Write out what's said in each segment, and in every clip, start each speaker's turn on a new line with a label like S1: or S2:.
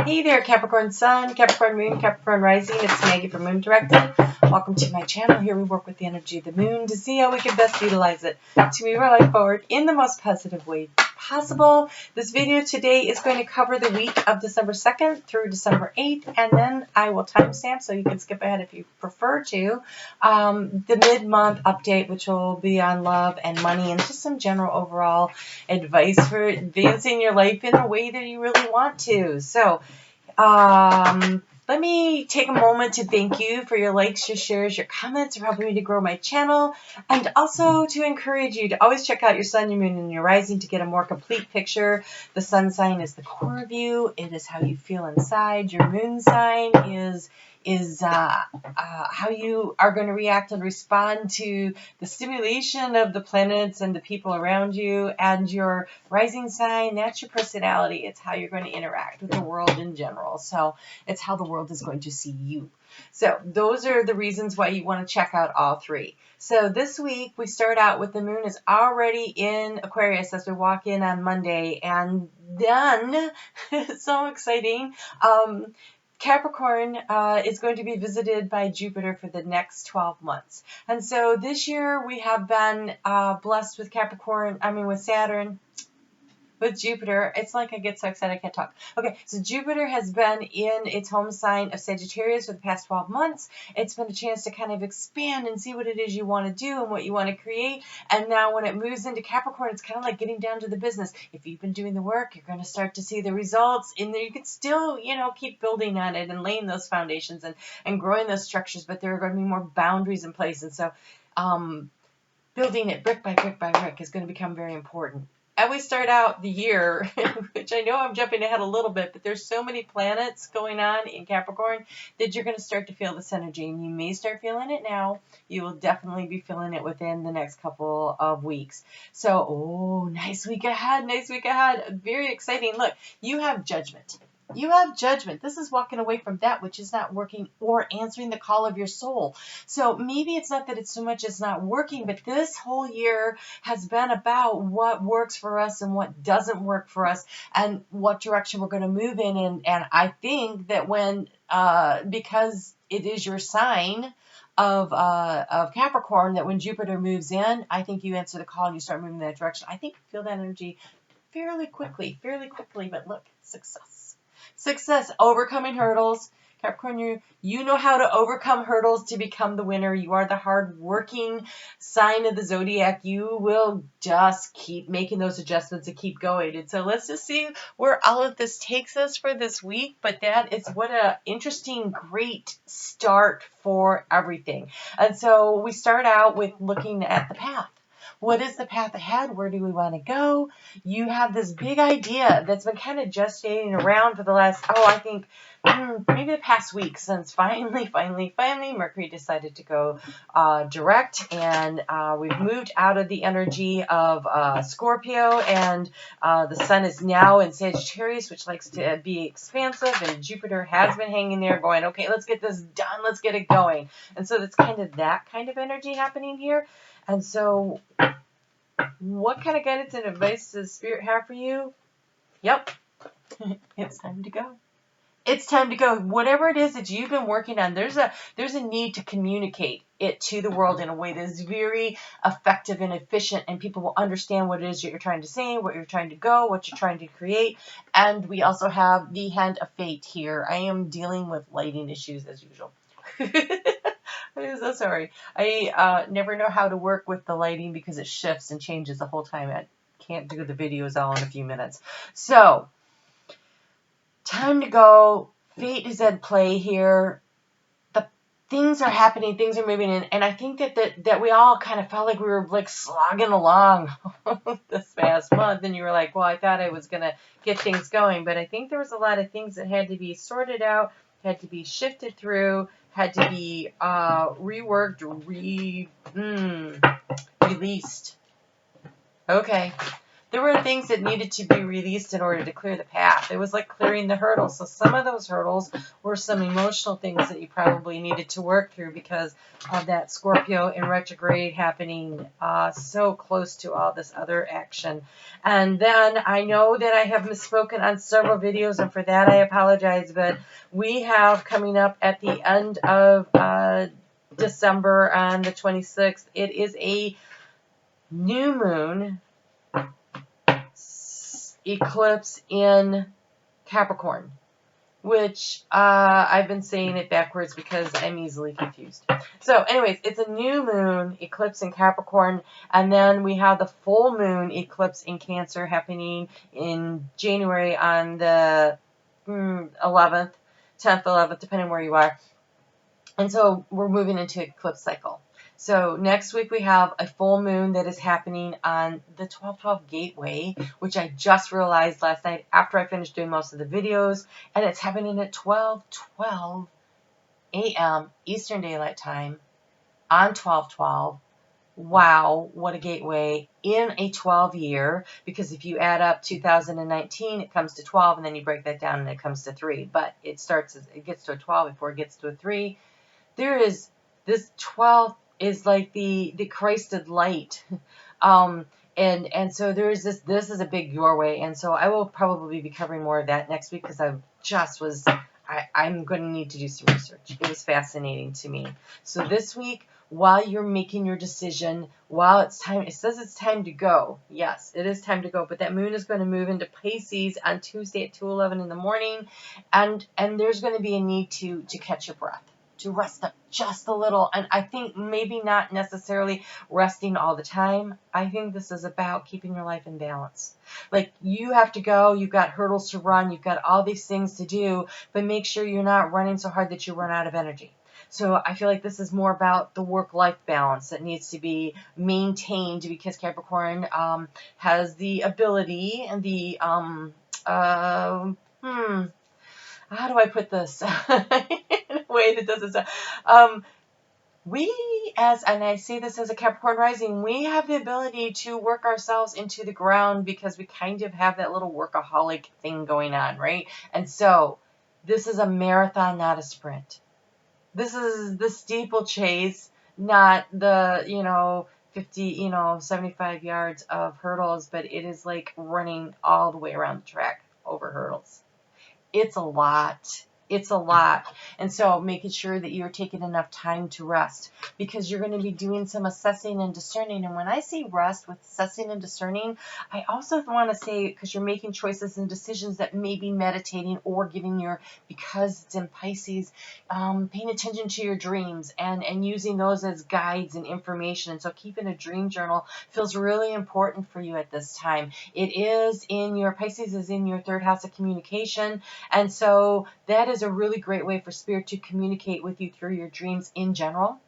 S1: Hey there, Capricorn Sun, Capricorn Moon, Capricorn Rising. It's Maggie from Moon Directed. Welcome to my channel. Here we work with the energy of the moon to see how we can best utilize it to move our life forward in the most positive way possible. This video today is going to cover the week of December 2nd through December 8th, and then I will timestamp so you can skip ahead if you prefer to. The mid-month update, which will be on love and money and just some general overall advice for advancing your life in the way that you really want to. So, let me take a moment to thank you for your likes, your shares, your comments for helping me to grow my channel, and also to encourage you to always check out your sun, your moon, and your rising to get a more complete picture. The sun sign is the core of you. It is how you feel inside. Your moon sign is how you are going to react and respond to the stimulation of the planets and the people around you. And your rising sign, that's your personality. It's how you're going to interact with the world in general. So it's how the world is going to see you. So those are the reasons why you want to check out all three. So this week we start out with the moon is already in Aquarius as we walk in on Monday, and then so exciting. Capricorn is going to be visited by Jupiter for the next 12 months. And so this year we have been blessed with with Saturn, with Jupiter. It's like I get so excited I can't talk. Okay, so Jupiter has been in its home sign of Sagittarius for the past 12 months. It's been a chance to kind of expand and see what it is you want to do and what you want to create. And now when it moves into Capricorn, it's kind of like getting down to the business. If you've been doing the work, you're going to start to see the results. In there, you can still, keep building on it and laying those foundations and growing those structures, but there are going to be more boundaries in place. And so building it brick by brick by brick is going to become very important. And we start out the year, which I know I'm jumping ahead a little bit, but there's so many planets going on in Capricorn that you're going to start to feel this energy. And you may start feeling it now. You will definitely be feeling it within the next couple of weeks. So, nice week ahead, nice week ahead. Very exciting. Look, you have judgment. You have judgment. This is walking away from that which is not working or answering the call of your soul. So maybe it's not that it's so much it's not working, but this whole year has been about what works for us and what doesn't work for us and what direction we're going to move in. And I think that when, because it is your sign of Capricorn, that when Jupiter moves in, I think you answer the call and you start moving in that direction. I think you feel that energy fairly quickly, but look, success, overcoming hurdles. Capricorn, you know how to overcome hurdles to become the winner. You are the hard-working sign of the zodiac. You will just keep making those adjustments and keep going. And so let's just see where all of this takes us for this week. But that is what an interesting, great start for everything. And so we start out with looking at the path. What is the path ahead? Where do we want to go? You have this big idea that's been kind of gestating around for the last, I think, maybe the past week, since finally, Mercury decided to go direct, and we've moved out of the energy of Scorpio, and the sun is now in Sagittarius, which likes to be expansive, and Jupiter has been hanging there going, okay, let's get this done, let's get it going. And so that's that kind of energy happening here. And so what kind of guidance and advice does Spirit have for you? Yep, it's time to go. It's time to go. Whatever it is that you've been working on, there's a need to communicate it to the world in a way that is very effective and efficient, and people will understand what it is that you're trying to say, what you're trying to go, what you're trying to create. And we also have the Hand of Fate here. I am dealing with lighting issues as usual. I'm so sorry. I never know how to work with the lighting because it shifts and changes the whole time. I can't do the videos all in a few minutes. So, time to go. Fate is at play here. The things are happening. Things are moving in. And I think that we all kind of felt like we were like slogging along this past month. And you were like, well, I thought I was going to get things going. But I think there was a lot of things that had to be sorted out, had to be shifted through, had to be reworked, released. Okay. there were things that needed to be released in order to clear the path. It was like clearing the hurdles. So some of those hurdles were some emotional things that you probably needed to work through because of that Scorpio in retrograde happening so close to all this other action. And then I know that I have misspoken on several videos, and for that I apologize, but we have coming up at the end of December on the 26th, it is a new moon eclipse in Capricorn, which I've been saying it backwards because I'm easily confused. So anyways, it's a new moon eclipse in Capricorn, and then we have the full moon eclipse in Cancer happening in January on the 11th, 10th, 11th, depending where you are. And so we're moving into eclipse cycle. So next week we have a full moon that is happening on the 12/12 gateway, which I just realized last night after I finished doing most of the videos. And it's happening at 12:12 a.m. Eastern Daylight Time on 12/12. Wow, what a gateway in a 12 year, because if you add up 2019, it comes to 12, and then you break that down and it comes to 3. But it gets to a 12 before it gets to a 3. There is this 12 is like the Christed light. And so there is this is a big doorway, and so I will probably be covering more of that next week because I'm going to need to do some research. It was fascinating to me. So this week, while you're making your decision, while it's time, it says it's time to go. Yes, it is time to go, but that moon is going to move into Pisces on Tuesday at 2:11 in the morning, and there's going to be a need to catch your breath, to rest up just a little. And I think maybe not necessarily resting all the time. I think this is about keeping your life in balance. Like, you have to go, you've got hurdles to run, you've got all these things to do, but make sure you're not running so hard that you run out of energy. So I feel like this is more about the work-life balance that needs to be maintained, because Capricorn has the ability and the how do I put this in a way that doesn't sound, and I say this as a Capricorn rising, we have the ability to work ourselves into the ground because we kind of have that little workaholic thing going on, right? And so this is a marathon, not a sprint. This is the steeplechase, not the, 50, 75 yards of hurdles, but it is like running all the way around the track over hurdles. It's a lot. It's a lot. And so making sure that you're taking enough time to rest, because you're going to be doing some assessing and discerning. And when I say rest with assessing and discerning, I also want to say, because you're making choices and decisions that may be meditating or because it's in Pisces, paying attention to your dreams and using those as guides and information. And so keeping a dream journal feels really important for you at this time. Pisces is in your 3rd house of communication. And so that is a really great way for Spirit to communicate with you through your dreams in general.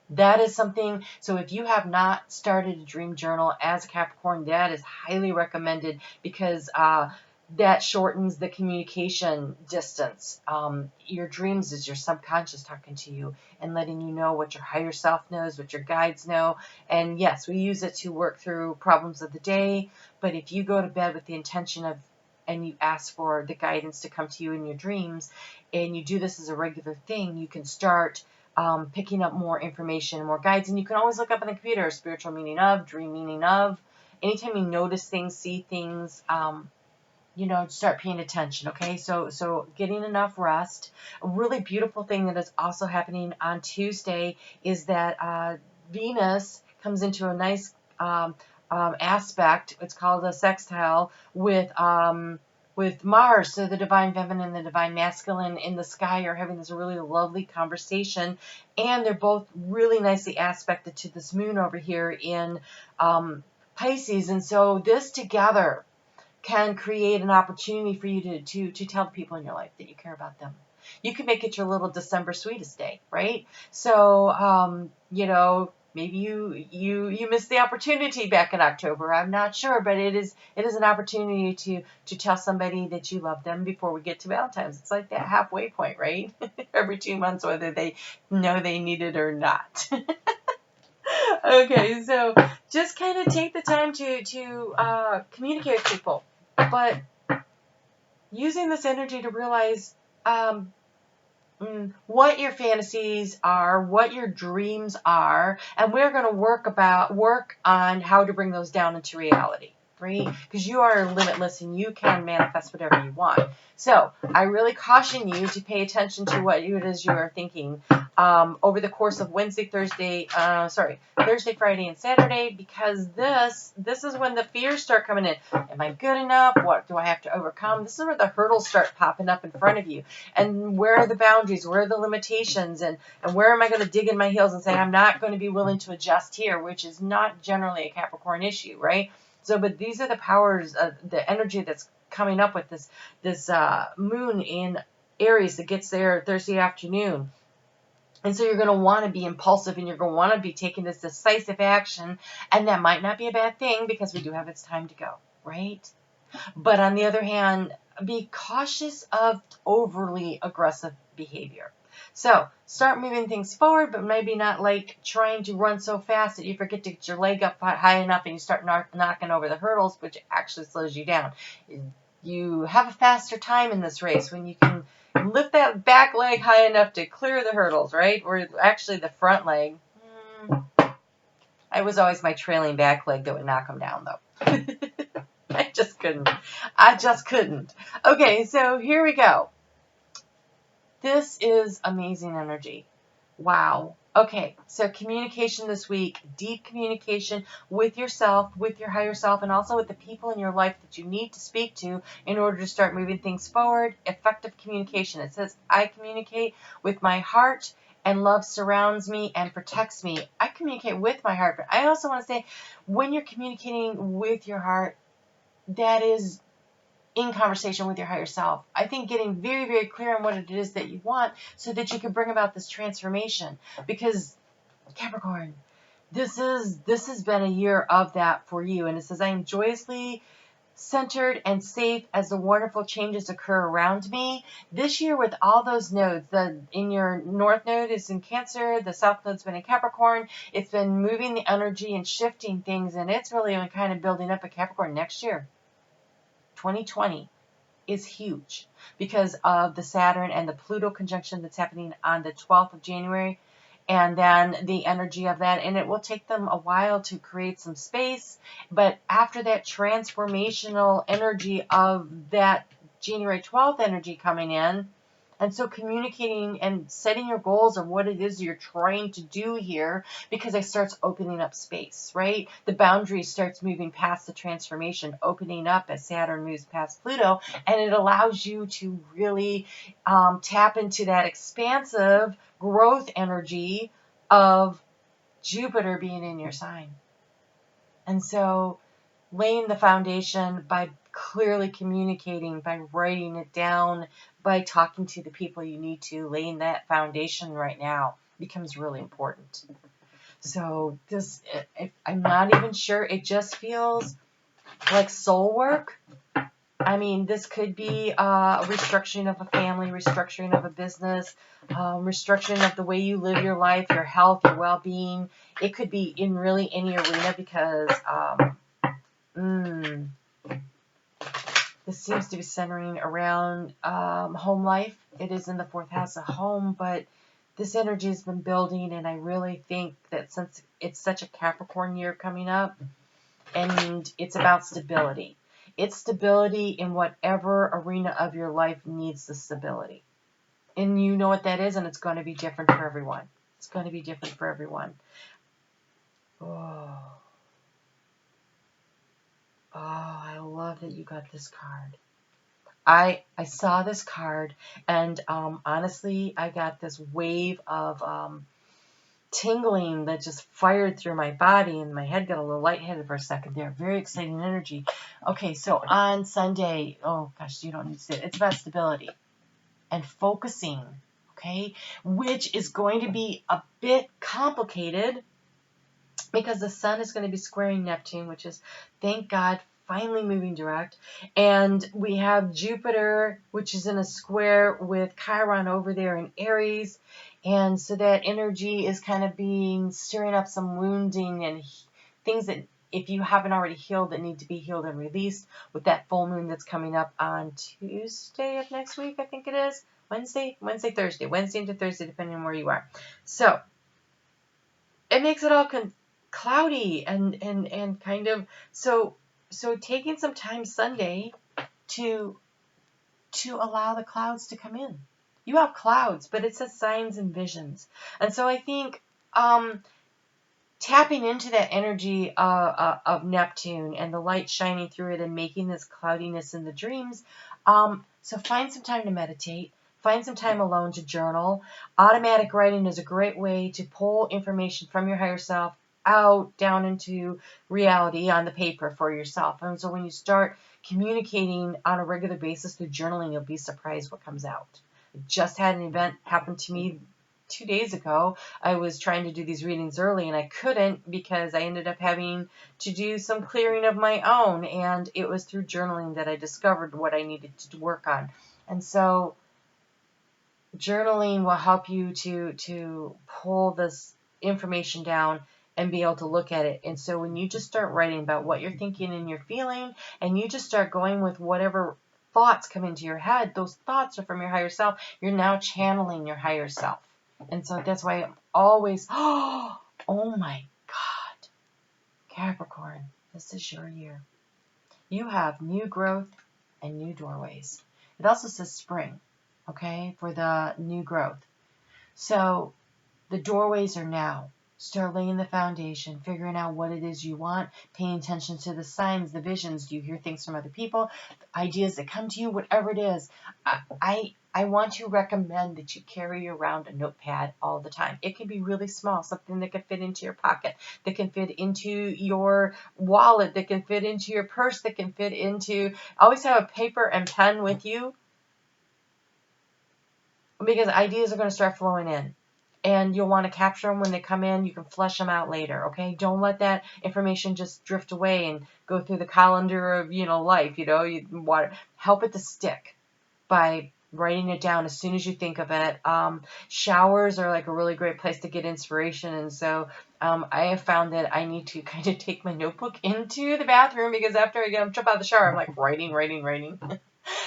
S1: That is something. So if you have not started a dream journal as a Capricorn, that is highly recommended, because that shortens the communication distance. Your dreams is your subconscious talking to you and letting you know what your higher self knows, what your guides know. And yes, we use it to work through problems of the day. But if you go to bed with the intention of, and you ask for the guidance to come to you in your dreams, and you do this as a regular thing, you can start picking up more information, more guides. And you can always look up on the computer, spiritual meaning of, dream meaning of. Anytime you notice things, see things, start paying attention, okay? So getting enough rest. A really beautiful thing that is also happening on Tuesday is that Venus comes into a nice aspect. It's called a sextile with Mars. So the divine feminine and the divine masculine in the sky are having this really lovely conversation, and they're both really nicely aspected to this moon over here in Pisces. And so this together can create an opportunity for you to tell the people in your life that you care about them. You can make it your little December sweetest day, right? So maybe you missed the opportunity back in October. I'm not sure, but it is an opportunity to tell somebody that you love them before we get to Valentine's. It's like that halfway point, right? Every 2 months, whether they know they need it or not. Okay, so just kind of take the time to communicate with people, but using this energy to realize what your fantasies are, what your dreams are, and we're going to work on how to bring those down into reality, right? Because you are limitless and you can manifest whatever you want. So I really caution you to pay attention to what it is you are thinking over the course of Thursday, Friday, and Saturday, because this is when the fears start coming in. Am I good enough? What do I have to overcome? This is where the hurdles start popping up in front of you. And where are the boundaries? Where are the limitations? And where am I going to dig in my heels and say, I'm not going to be willing to adjust here, which is not generally a Capricorn issue, right? So, but these are the powers of the energy that's coming up with this moon in Aries that gets there Thursday afternoon. And so you're going to want to be impulsive and you're going to want to be taking this decisive action. And that might not be a bad thing because we do have its time to go, right? But on the other hand, be cautious of overly aggressive behavior. So start moving things forward, but maybe not like trying to run so fast that you forget to get your leg up high enough and you start knocking over the hurdles, which actually slows you down. You have a faster time in this race when you can lift that back leg high enough to clear the hurdles, right? Or actually the front leg. It was always my trailing back leg that would knock them down, though. I just couldn't. Okay, so here we go. This is amazing energy. Wow. Okay, so communication this week, deep communication with yourself, with your higher self, and also with the people in your life that you need to speak to in order to start moving things forward. Effective communication. It says, I communicate with my heart and love surrounds me and protects me. I communicate with my heart, but I also want to say, when you're communicating with your heart, that is in conversation with your higher self. I think getting very, very clear on what it is that you want so that you can bring about this transformation. Because Capricorn, this has been a year of that for you. And it says, I am joyously centered and safe as the wonderful changes occur around me. This year with all those nodes, in your North Node is in Cancer, the South Node's been in Capricorn. It's been moving the energy and shifting things, and it's really kind of building up a Capricorn next year. 2020 is huge because of the Saturn and the Pluto conjunction that's happening on the 12th of January, and then the energy of that. And it will take them a while to create some space, but after that transformational energy of that January 12th energy coming in, and so communicating and setting your goals of what it is you're trying to do here, because it starts opening up space, right? The boundary starts moving past the transformation, opening up as Saturn moves past Pluto, and it allows you to really tap into that expansive growth energy of Jupiter being in your sign. And so laying the foundation by clearly communicating, by writing it down, by talking to the people you need to, laying that foundation right now becomes really important. So this, I'm not even sure, it just feels like soul work. I mean, this could be a restructuring of a family, restructuring of a business, restructuring of the way you live your life, your health, your well-being. It could be in really any arena because this seems to be centering around home life. It is in the 4th house of home, but this energy has been building, and I really think that since it's such a Capricorn year coming up, and it's about stability. It's stability in whatever arena of your life needs the stability. And you know what that is, and it's going to be different for everyone. It's going to be different for everyone. Oh, I love that you got this card. I saw this card, and honestly, I got this wave of tingling that just fired through my body, and my head got a little lightheaded for a second there. Very exciting energy. Okay, so on Sunday, oh gosh, you don't need to say it. It's about stability and focusing, okay, which is going to be a bit complicated because the sun is going to be squaring Neptune, which is, thank God, finally moving direct. And we have Jupiter, which is in a square with Chiron over there in Aries. And so that energy is kind of stirring up some wounding and things that if you haven't already healed that need to be healed and released with that full moon that's coming up on Tuesday of next week, I think it is. Wednesday, Thursday into Thursday, depending on where you are. So it makes it all cloudy and kind of, so taking some time Sunday to allow the clouds to come in. You have clouds, but it says signs and visions. And so I think tapping into that energy of Neptune and the light shining through it and making this cloudiness in the dreams. So find some time to meditate. Find some time alone to journal. Automatic writing is a great way to pull information from your higher self out down into reality on the paper for yourself. And so when you start communicating on a regular basis through journaling, you'll be surprised what comes out. I just had an event happen to me 2 days ago. I was trying to do these readings early and I couldn't because I ended up having to do some clearing of my own, and it was through journaling that I discovered what I needed to work on. And so journaling will help you to pull this information down and be able to look at it. And so when you just start writing about what you're thinking and you're feeling, and you just start going with whatever thoughts come into your head, those thoughts are from your higher self. You're now channeling your higher self. And so that's why I'm always, oh my God, Capricorn, this is your year. You have new growth and new doorways. It also says spring, okay, for the new growth. So the doorways are now. Start laying the foundation, figuring out what it is you want, paying attention to the signs, the visions. Do you hear things from other people, ideas that come to you, whatever it is. I want to recommend that you carry around a notepad all the time. It can be really small, something that can fit into your pocket, that can fit into your wallet, that can fit into your purse, that can fit into... Always have a paper and pen with you, because ideas are going to start flowing in. And you'll want to capture them when they come in. You can flesh them out later, okay? Don't let that information just drift away and go through the colander of, life, You want to help it to stick by writing it down as soon as you think of it. Showers are like a really great place to get inspiration. And so I have found that I need to kind of take my notebook into the bathroom, because after I jump out of the shower, I'm like writing.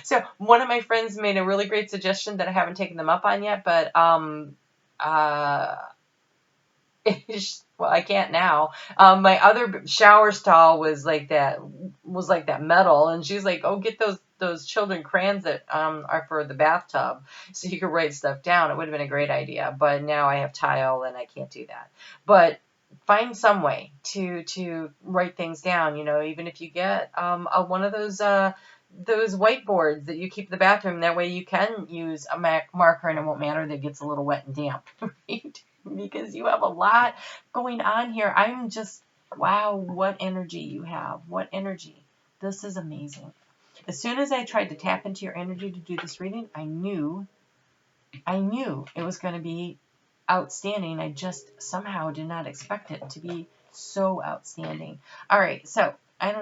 S1: So one of my friends made a really great suggestion that I haven't taken them up on yet, but well, I can't now. My other shower stall was like that metal, and she's like, "Oh, get those children crayons that are for the bathtub, so you can write stuff down." It would have been a great idea, but now I have tile and I can't do that. But find some way to write things down. Even if you get one of those whiteboards that you keep in the bathroom, that way you can use a marker and it won't matter that it gets a little wet and damp, right? Because you have a lot going on here. I'm just, wow, what energy you have. What energy. This is amazing. As soon as I tried to tap into your energy to do this reading, I knew it was going to be outstanding. I just somehow did not expect it to be so outstanding. All right, so I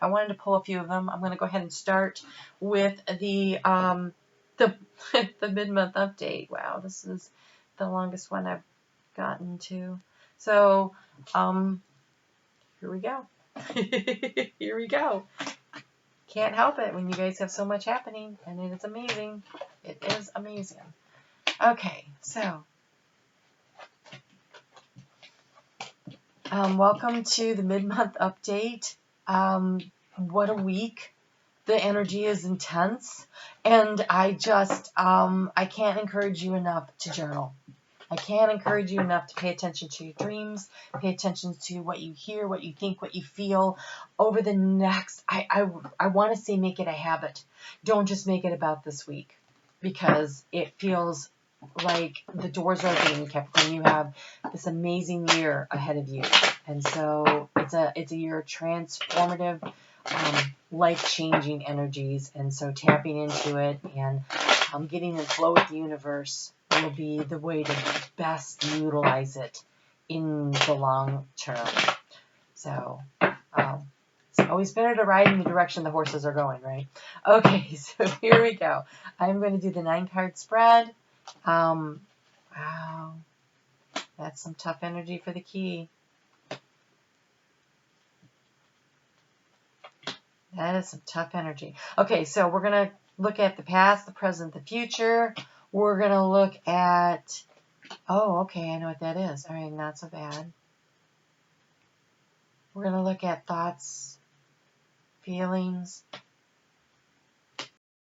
S1: wanted to pull a few of them. I'm going to go ahead and start with the the mid-month update. Wow, this is the longest one I've gotten to. So, here we go. Here we go. Can't help it when you guys have so much happening, and it's amazing. It is amazing. Okay, so welcome to the mid-month update. What a week. The energy is intense, and I just, I can't encourage you enough to journal. I can't encourage you enough to pay attention to your dreams, pay attention to what you hear, what you think, what you feel over the next, I want to say make it a habit. Don't just make it about this week, because it feels like the doors are opening, Capricorn. You have this amazing year ahead of you. And so it's a year of transformative, life-changing energies. And so tapping into it and getting in flow with the universe will be the way to best utilize it in the long term. So it's always better to ride in the direction the horses are going, right? Okay, so here we go. I'm going to do the 9-card spread. I Wow. That's some tough energy for the key. That is some tough energy. Okay, so we're going to look at the past, the present, the future. We're going to look at... Oh, okay, I know what that is. All right, not so bad. We're going to look at thoughts, feelings,